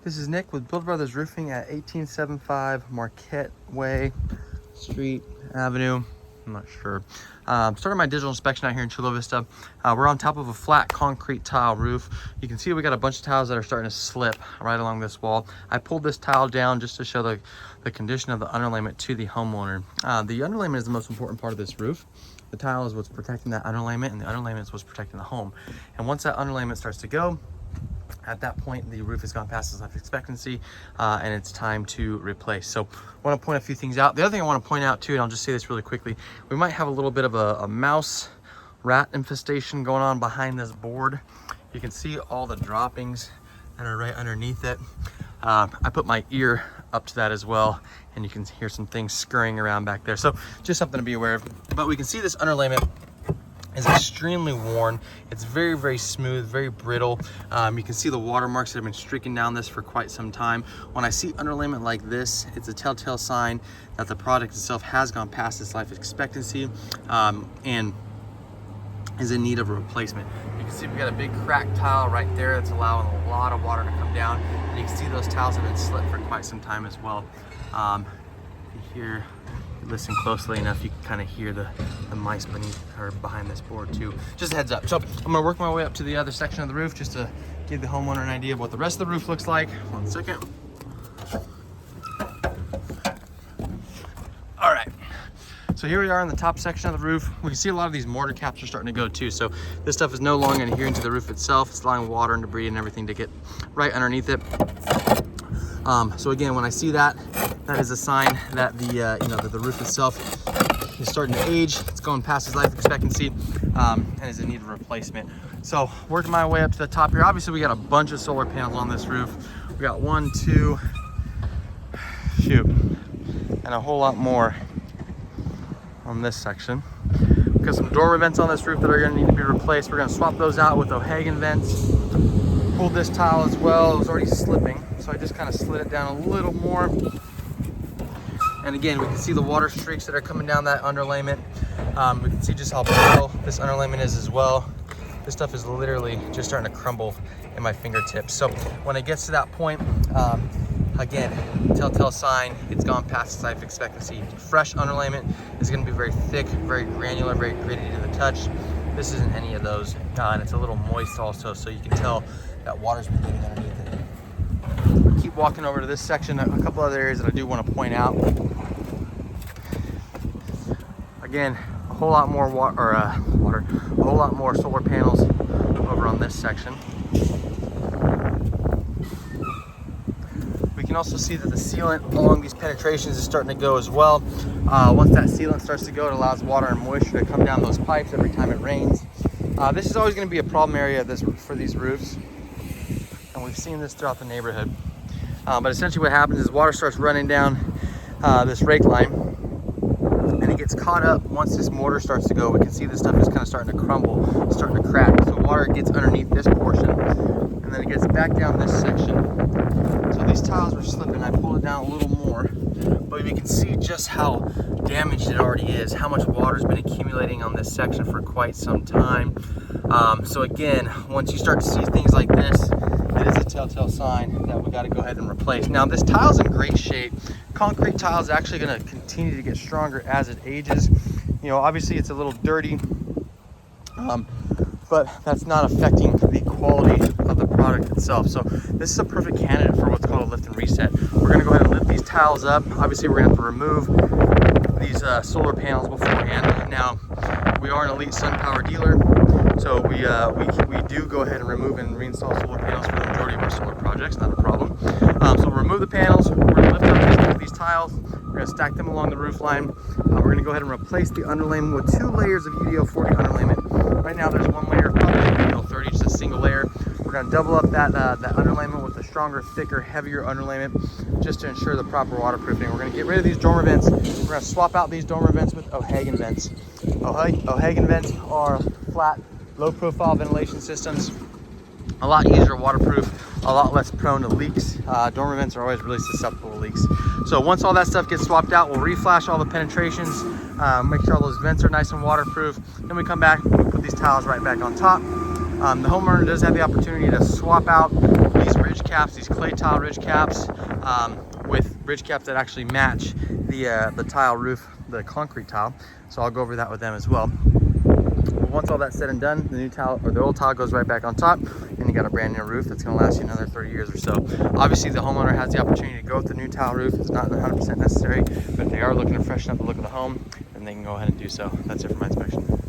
This is Nick with Build Brothers Roofing at 1875 Marquette Way, Street, Avenue. I'm not sure. Starting my digital inspection out here in Chula Vista. We're on top of a flat concrete tile roof. You can see we got a bunch of tiles that are starting to slip right along this wall. I pulled this tile down just to show the condition of the underlayment to the homeowner. The underlayment is the most important part of this roof. The tile is what's protecting that underlayment, and the underlayment is what's protecting the home. And once that underlayment starts to go, at that point, the roof has gone past its life expectancy and it's time to replace. So I want to point a few things out. The other thing I want to point out too, and I'll just say this really quickly, we might have a little bit of a mouse rat infestation going on behind this board. You can see all the droppings that are right underneath it. I put my ear up to that as well, and you can hear some things scurrying around back there. So just something to be aware of. But we can see this underlayment is extremely worn. It's very, very smooth, very brittle. You can see the watermarks that have been streaking down this for quite some time. When I see underlayment like this, it's a telltale sign that the product itself has gone past its life expectancy and is in need of a replacement. You can see we got a big cracked tile right there that's allowing a lot of water to come down. And you can see those tiles have been slipped for quite some time as well. Here, listen closely enough, you can kind of hear the mice beneath or behind this board too. Just a heads up. So I'm gonna work my way up to the other section of the roof just to give the homeowner an idea of what the rest of the roof looks like. 1 second. All right. So here we are on the top section of the roof. We can see a lot of these mortar caps are starting to go too. So this stuff is no longer adhering to the roof itself. It's allowing water and debris and everything to get right underneath it. So again, when I see that, that is a sign that that the roof itself is starting to age. It's going past its life expectancy and is in need of replacement. So working my way up to the top here. Obviously, we got a bunch of solar panels on this roof. We got 1, 2, and a whole lot more on this section. We've got some dormer vents on this roof that are going to need to be replaced. We're going to swap those out with O'Hagan vents. Pulled this tile as well. It was already slipping, so I just kind of slid it down a little more. And again, we can see the water streaks that are coming down that underlayment. We can see just how brittle this underlayment is as well. This stuff is literally just starting to crumble in my fingertips. So when it gets to that point, again, telltale sign, it's gone past its life expectancy. Fresh underlayment is going to be very thick, very granular, very gritty to the touch. This isn't any of those, and it's a little moist also, so you can tell that water's been getting underneath it. Keep walking over to this section. A couple other areas that I do want to point out. Again, a whole lot more a whole lot more solar panels over on this section. We can also see that the sealant along these penetrations is starting to go as well. Once that sealant starts to go, it allows water and moisture to come down those pipes every time it rains. This is always going to be a problem area for these roofs, and we've seen this throughout the neighborhood. But essentially what happens is water starts running down this rake line, and it gets caught up. Once this mortar starts to go, we can see this stuff is kind of starting to crumble, starting to crack. So water gets underneath this portion, and then it gets back down this section. So these tiles were slipping. I pulled it down a little more, but you can see just how damaged it already is, how much water's been accumulating on this section for quite some time. So again, once you start to see things like this, it is a telltale sign that we got to go ahead and replace. Now this tile's in great shape. Concrete tile is actually going to continue to get stronger as it ages. You know, obviously it's a little dirty, but that's not affecting the quality of the product itself. So this is a perfect candidate for what's called a lift and reset. We're going to go ahead and lift these tiles up. Obviously we're going to have to remove these solar panels beforehand. Now we are an Elite Sun Power dealer, so we do go ahead and remove and reinstall solar panels for the majority of our solar projects, not a problem. So we'll remove the panels, we're going to lift up these tiles, we're going to stack them along the roof line. We're going to go ahead and replace the underlayment with 2 layers of UDO 40 underlayment. Right now there's 1 layer of UDO 30, just a single layer. We're going to double up that underlayment with a stronger, thicker, heavier underlayment just to ensure the proper waterproofing. We're going to get rid of these dormer vents. We're going to swap out these dormer vents with O'Hagan vents. O'Hagan vents are flat, low profile ventilation systems, a lot easier to waterproof, a lot less prone to leaks. Dormer vents are always really susceptible to leaks. So once all that stuff gets swapped out, we'll reflash all the penetrations, make sure all those vents are nice and waterproof. Then we come back, we put these tiles right back on top. The homeowner does have the opportunity to swap out these ridge caps, these clay tile ridge caps, with ridge caps that actually match the tile roof, the concrete tile. So I'll go over that with them as well. But once all that's said and done, the new tile, or the old tile, goes right back on top, and you got a brand new roof that's going to last you another 30 years or so. Obviously, the homeowner has the opportunity to go with the new tile roof. It's not 100% necessary, but if they are looking to freshen up the look of the home, then they can go ahead and do so. That's it for my inspection.